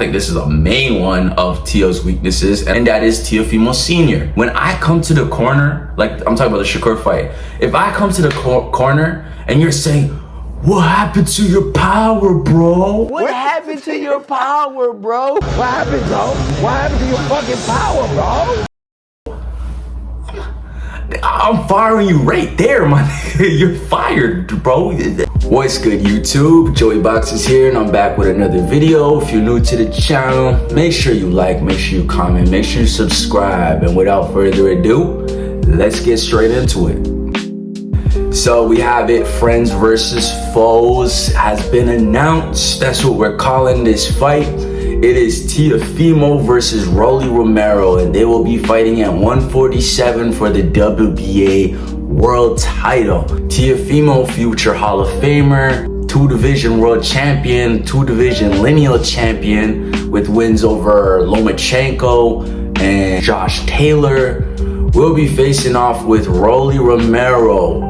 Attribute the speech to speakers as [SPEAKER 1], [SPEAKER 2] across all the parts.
[SPEAKER 1] think this is a main one of Teo's weaknesses, and that is Teofimo Sr. When I come to the corner, like I'm talking about the Shakur fight, if I come to the corner and you're saying, "What happened to your power, bro?
[SPEAKER 2] What happened to your power, bro? What happened, bro? What happened to your fucking power, bro?"
[SPEAKER 1] I'm firing you right there, my nigga. You're fired, bro. What's good, YouTube? Joey Box is here, and I'm back with another video. If you're new to the channel, make sure you like, make sure you comment, make sure you subscribe. And without further ado, let's get straight into it. So we have it, friends versus foes has been announced. That's what we're calling this fight. It is Teofimo versus Rolly Romero, and they will be fighting at 147 for the WBA world title. Teofimo, future Hall of Famer, 2-division world champion, 2-division lineal champion with wins over Lomachenko and Josh Taylor, will be facing off with Rolly Romero.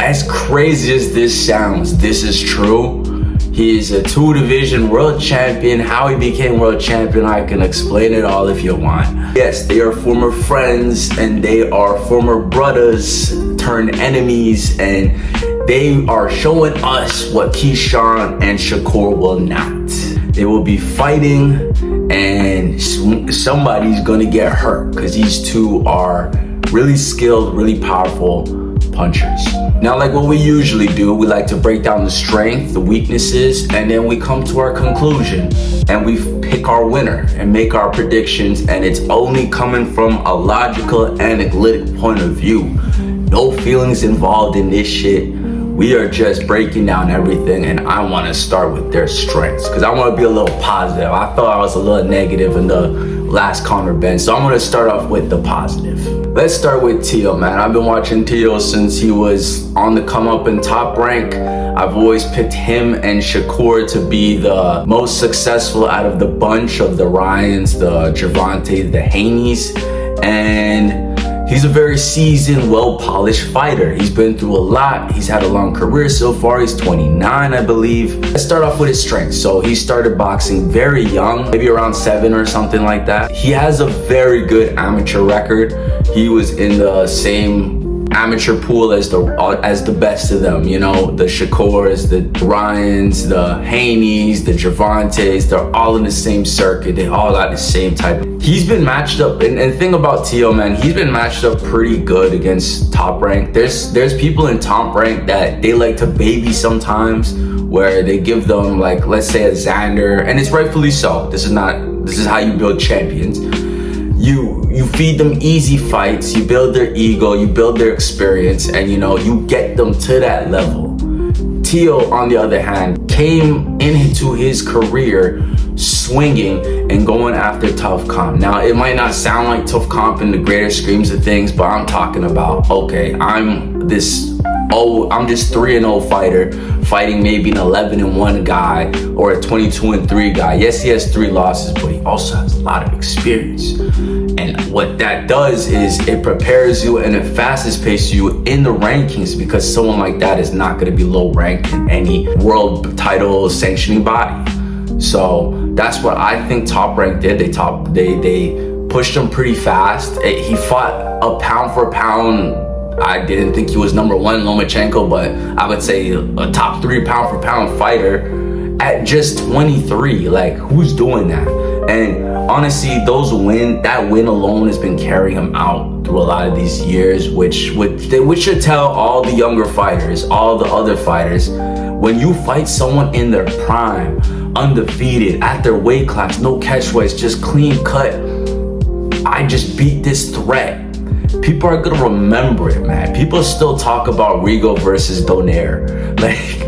[SPEAKER 1] As crazy as this sounds, this is true. He is a 2-division world champion. How he became world champion, I can explain it all if you want. Yes, they are former friends and they are former brothers turned enemies, and they are showing us what Keyshawn and Shakur will not. They will be fighting and somebody's gonna get hurt because these two are really skilled, really powerful punchers. Now, like what we usually do, we like to break down the strength, the weaknesses, and then we come to our conclusion and we pick our winner and make our predictions, and it's only coming from a logical, analytic point of view. No feelings involved in this shit. We are just breaking down everything, and I want to start with their strengths because I want to be a little positive. I thought I was a little negative in the last corner bench, so I'm going to start off with the positive. Let's start with Teo, man. I've been watching Teo since he was on the come up in Top Rank. I've always picked him and Shakur to be the most successful out of the bunch of the Ryans, the Gervontas, the Haneys, and he's a very seasoned, well-polished fighter. He's been through a lot. He's had a long career so far. He's 29, I believe. Let's start off with his strengths. So he started boxing very young, maybe around 7 or something like that. He has a very good amateur record. He was in the same amateur pool as the best of them, you know, the Shakurs, the Ryans, the Haneys, the Gervontas. They're all in the same circuit. They all got the same type. He's been matched up, and the thing about Teo, man, he's been matched up pretty good against Top Rank. There's people in Top Rank that they like to baby sometimes, where they give them, like, let's say a Xander, and it's rightfully so. This is how you build champions. You feed them easy fights, you build their ego, you build their experience, and you know, you get them to that level. Teo, on the other hand, came into his career swinging and going after tough comp. Now, it might not sound like tough comp in the greater schemes of things, but I'm talking about, okay, I'm just 3-0 fighter fighting maybe an 11-1 guy or a 22-3 guy. Yes, he has 3 losses, but he also has a lot of experience. And what that does is it prepares you and it fastest paces you in the rankings, because someone like that is not going to be low ranked in any world title sanctioning body. So that's what I think Top Rank did. They pushed him pretty fast. He fought a pound for pound. I didn't think he was number 1 Lomachenko, but I would say a top 3 pound for pound fighter at just 23. Like, who's doing that? And honestly, that win alone has been carrying him out through a lot of these years, which should tell all the younger fighters, all the other fighters, when you fight someone in their prime, undefeated, at their weight class, no catchweights, just clean cut, I just beat this threat. People are gonna remember it, man. People still talk about Rigo versus Donaire. Like,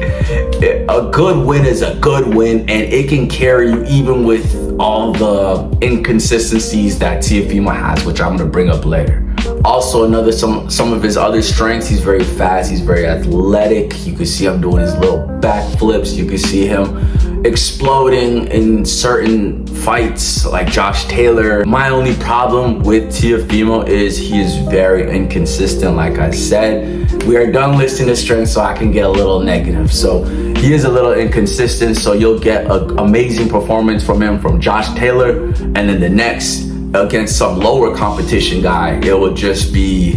[SPEAKER 1] a good win is a good win, and it can carry you even with all the inconsistencies that Teofimo has, which I'm gonna bring up later. Also, some of his other strengths, he's very fast, he's very athletic. You can see him doing his little backflips. You can see him exploding in certain fights like Josh Taylor. My only problem with Teofimo is he is very inconsistent. Like I said, we are done listing his strengths so I can get a little negative. So he is a little inconsistent, so you'll get an amazing performance from him from Josh Taylor, and then the next against some lower competition guy, it will just be,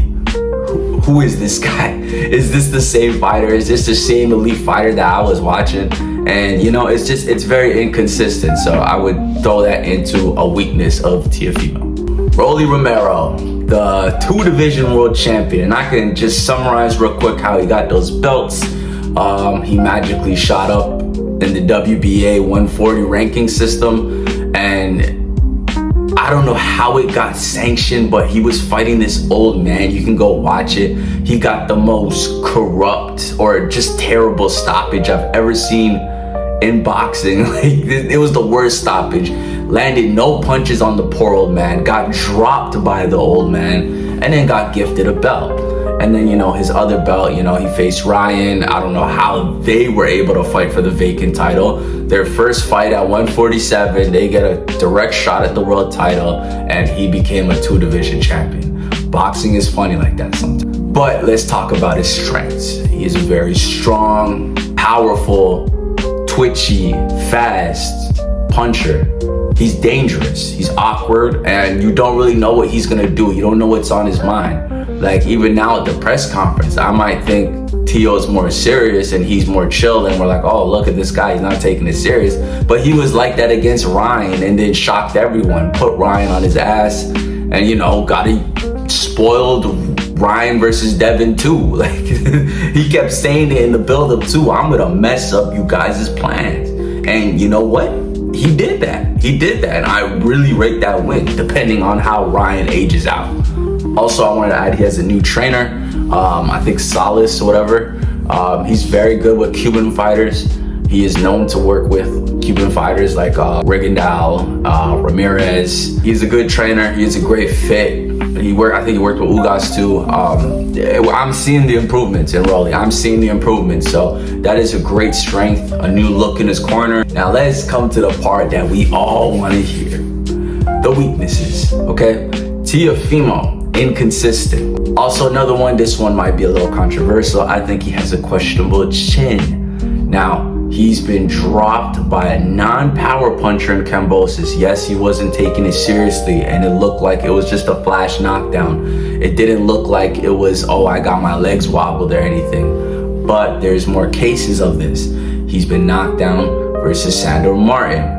[SPEAKER 1] who is this guy? Is this the same fighter? Is this the same elite fighter that I was watching? And you know, it's very inconsistent. So I would throw that into a weakness of Teofimo. Rolly Romero, the 2-division world champion. And I can just summarize real quick how he got those belts. He magically shot up in the WBA 140 ranking system, and I don't know how it got sanctioned, but he was fighting this old man. You can go watch it. He got the most corrupt or just terrible stoppage I've ever seen in boxing. Like, it was the worst stoppage. Landed no punches on the poor old man, got dropped by the old man, and then got gifted a belt. And then, you know, his other belt, you know, he faced Ryan. I don't know how they were able to fight for the vacant title. Their first fight at 147, they get a direct shot at the world title, and he became a 2-division champion. Boxing is funny like that sometimes. But let's talk about his strengths. He is a very strong, powerful, twitchy, fast puncher. He's dangerous, he's awkward, and you don't really know what he's gonna do. You don't know what's on his mind. Like, even now at the press conference, I might think Tio's more serious and he's more chill, and we're like, oh, look at this guy, he's not taking it serious. But he was like that against Ryan, and then shocked everyone, put Ryan on his ass, and, you know, got it spoiled Ryan versus Devin too. Like, he kept saying it in the build-up too, I'm gonna mess up you guys' plans. And you know what? He did that. He did that, and I really rate that win, depending on how Ryan ages out. Also, I wanted to add he has a new trainer, I think Salas or whatever. He's very good with Cuban fighters. He is known to work with Cuban fighters like Rigondeaux, Ramirez. He's a good trainer. He's a great fit. I think he worked with Ugas too. I'm seeing the improvements in Rolly. I'm seeing the improvements. So that is a great strength, a new look in his corner. Now let's come to the part that we all want to hear. The weaknesses, okay? Teofimo, inconsistent. Also another one, this one might be a little controversial. I think he has a questionable chin. Now, he's been dropped by a non-power puncher in Kambosos. Yes, he wasn't taking it seriously, and it looked like it was just a flash knockdown. It didn't look like it was, oh, I got my legs wobbled or anything. But there's more cases of this. He's been knocked down versus Sandor Martin.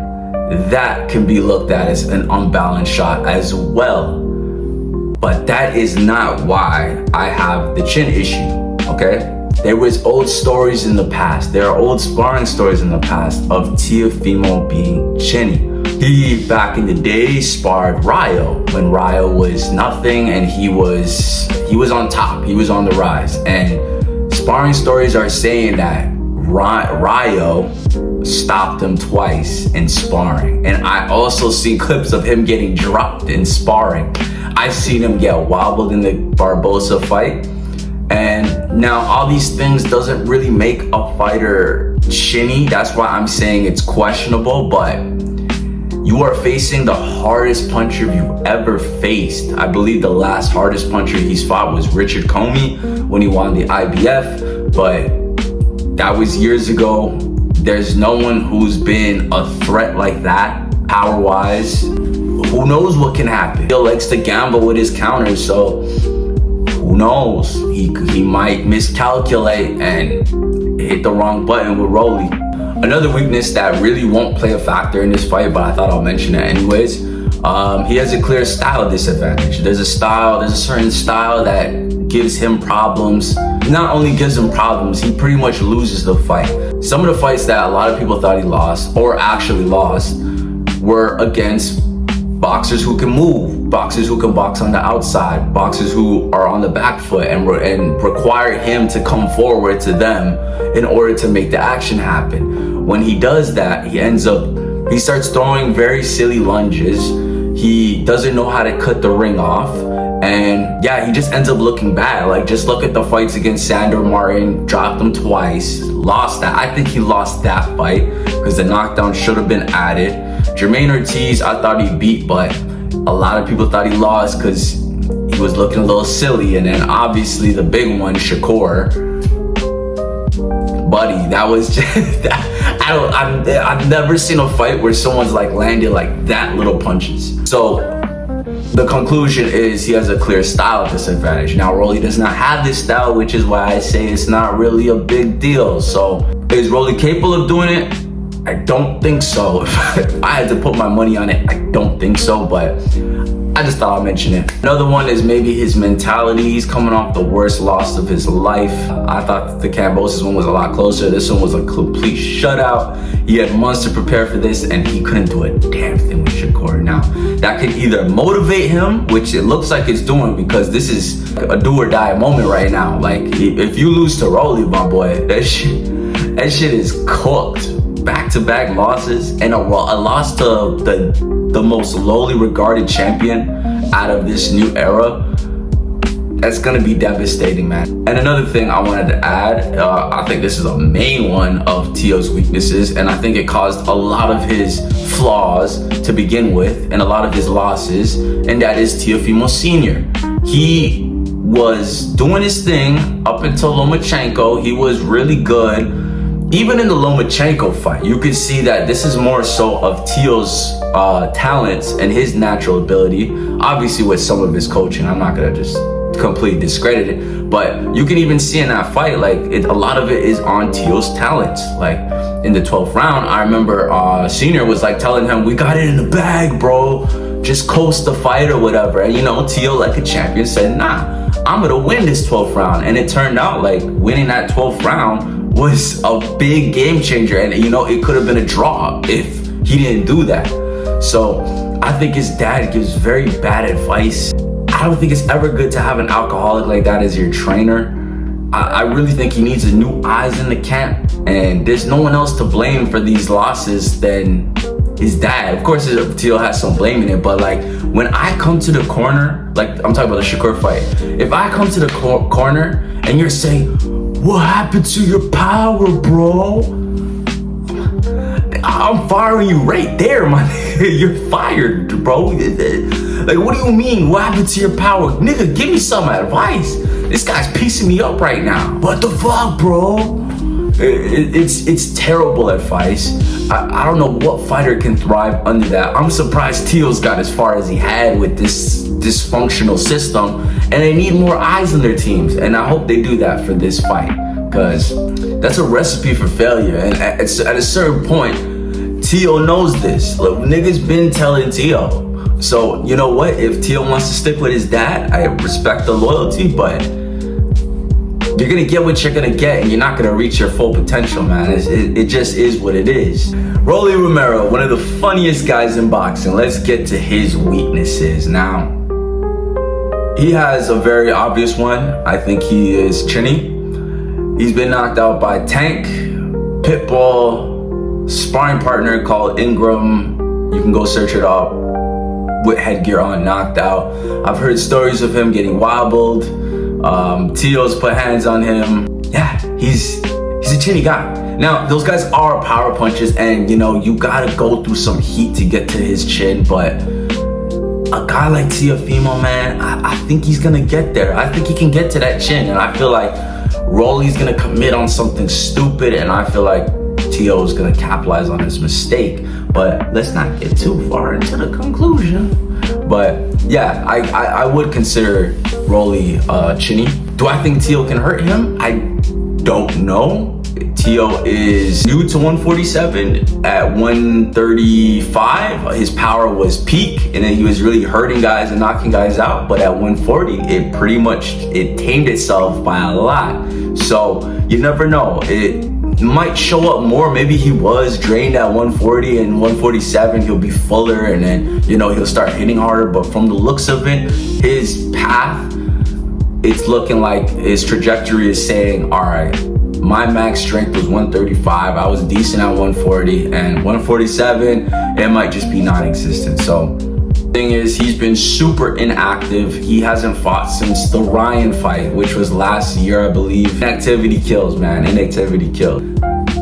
[SPEAKER 1] That can be looked at as an unbalanced shot as well. But that is not why I have the chin issue, okay? There was old stories in the past. There are old sparring stories in the past of Teofimo being chinny. He, back in the day, sparred Rayo when Rayo was nothing, and he was on top. He was on the rise. And sparring stories are saying that Rayo stopped him twice in sparring. And I also see clips of him getting dropped in sparring. I've seen him get wobbled in the Barbosa fight. And now all these things doesn't really make a fighter chinny. That's why I'm saying it's questionable, but you are facing the hardest puncher you've ever faced. I believe the last hardest puncher he's fought was Richard Comey when he won the IBF, but that was years ago. There's no one who's been a threat like that, power-wise. Who knows what can happen? He likes to gamble with his counters, so who knows? He might miscalculate and hit the wrong button with Rolly. Another weakness that really won't play a factor in this fight, but I thought I'll mention it anyways. He has a clear style disadvantage. There's a certain style that gives him problems. Not only gives him problems, he pretty much loses the fight. Some of the fights that a lot of people thought he lost, or actually lost, were against boxers who can move, boxers who can box on the outside, boxers who are on the back foot and require him to come forward to them in order to make the action happen. When he does that, he starts throwing very silly lunges. He doesn't know how to cut the ring off, And yeah, he just ends up looking bad. Like, just look at the fights against Sandor Martin, dropped him twice, lost that. I think he lost that fight because the knockdown should have been added. Jermaine Ortiz, I thought he beat, but a lot of people thought he lost because he was looking a little silly. And then obviously the big one, Shakur, buddy, that was just I've never seen a fight where someone's like landed like that little punches. So the conclusion is he has a clear style disadvantage. Now, Rolly does not have this style, which is why I say it's not really a big deal. So is Rolly capable of doing it? I don't think so. If I had to put my money on it, I don't think so, but I just thought I'd mention it. Another one is maybe his mentality. He's coming off the worst loss of his life. I thought the Kambosos one was a lot closer. This one was a complete shutout. He had months to prepare for this, and he couldn't do a damn thing with Shakur. Now, that could either motivate him, which it looks like it's doing, because this is a do or die moment right now. Like, if you lose to Rolly, my boy, that shit is cooked. Back-to-back losses, and a loss to the most lowly regarded champion out of this new era. That's gonna be devastating, man. And another thing I wanted to add, I think this is a main one of Teo's weaknesses, and I think it caused a lot of his flaws to begin with, and a lot of his losses, and that is Teofimo Sr. He was doing his thing up until Lomachenko. He was really good. Even in the Lomachenko fight, you could see that this is more so of Teo's talents and his natural ability. Obviously with some of his coaching, I'm not gonna just completely discredit it, but you can even see in that fight, like, a lot of it is on Teo's talents. Like, in the 12th round, I remember Senior was like telling him, we got it in the bag, bro. Just coast the fight or whatever. And you know, Teo, like a champion, said, nah, I'm gonna win this 12th round. And it turned out like winning that 12th round was a big game changer, and you know, it could have been a draw if he didn't do that. So I think his dad gives very bad advice. I don't think it's ever good to have an alcoholic like that as your trainer. I really think he needs a new eyes in the camp, and there's no one else to blame for these losses than his dad. Of course, Teo has some blame in it, but like, when I come to the corner, like I'm talking about the Shakur fight, if I come to the corner and you're saying, what happened to your power, bro? I'm firing you right there, man. You're fired, bro. Like, what do you mean? What happened to your power? Nigga, give me some advice. This guy's piecing me up right now. What the fuck, bro? It's terrible advice. I don't know what fighter can thrive under that. I'm surprised Teo's got as far as he had with this dysfunctional system, and they need more eyes on their teams, and I hope they do that for this fight, because that's a recipe for failure. And at a certain point, Teo knows this. Look, niggas been telling Teo. So you know what, if Teo wants to stick with his dad, I respect the loyalty, but you're gonna get what you're gonna get, and you're not gonna reach your full potential, man. It just is what it is. Rolly Romero, one of the funniest guys in boxing. Let's get to his weaknesses now. He has a very obvious one. I think he is chinny. He's been knocked out by Tank, Pitbull, sparring partner called Ingram. You can go search it up, with headgear on, knocked out. I've heard stories of him getting wobbled. Teo's put hands on him. Yeah, he's a chinny guy. Now, those guys are power punches, and you know, you gotta go through some heat to get to his chin, but a guy like Teofimo, man, I think he's gonna get there. I think he can get to that chin, and I feel like Rolly's gonna commit on something stupid, and I feel like Teo's gonna capitalize on his mistake. But let's not get too far into the conclusion. But yeah, I would consider Rolly chinny. Do I think Teo can hurt him? I don't know. Teo is new to 147. At 135, his power was peak, and then he was really hurting guys and knocking guys out. But at 140, it tamed itself by a lot. So you never know. It might show up more. Maybe he was drained at 140, and 147 he'll be fuller, and then, you know, he'll start hitting harder. But from the looks of it, his path, it's looking like his trajectory is saying, all right, my max strength was 135. I was decent at 140, and 147, it might just be non-existent. So Thing is, he's been super inactive. He hasn't fought since the Ryan fight, which was last year, I believe. Inactivity kills, man. Inactivity kills.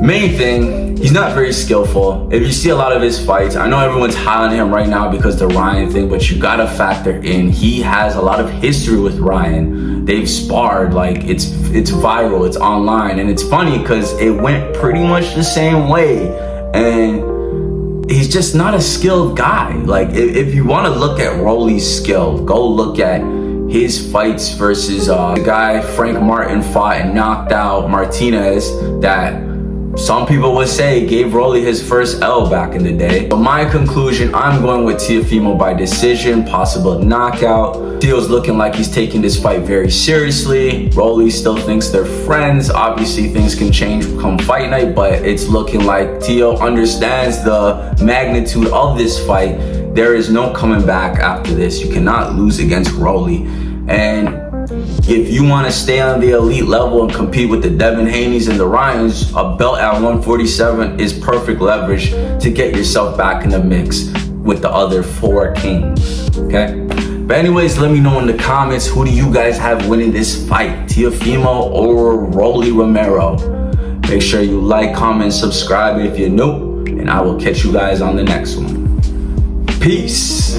[SPEAKER 1] Main thing, he's not very skillful. If you see a lot of his fights, I know everyone's high on him right now because the Ryan thing, but you gotta factor in, he has a lot of history with Ryan. They've sparred, like it's viral, it's online, and it's funny because it went pretty much the same way. And he's just not a skilled guy. Like if you want to look at Rolly's skill, go look at his fights versus the guy Frank Martin fought and knocked out Martinez, that some people would say gave Rolly his first L back in the day. But my conclusion, I'm going with Teofimo by decision, possible knockout. Teo's looking like he's taking this fight very seriously. Rolly still thinks they're friends. Obviously things can change come fight night, but it's looking like Teo understands the magnitude of this fight. There is no coming back after this. You cannot lose against Rolly. And if you want to stay on the elite level and compete with the Devin Haney's and the Ryans, a belt at 147 is perfect leverage to get yourself back in the mix with the other 4 kings, okay? But anyways, let me know in the comments, who do you guys have winning this fight, Teofimo or Rolly Romero? Make sure you like, comment, subscribe if you're new, and I will catch you guys on the next one. Peace.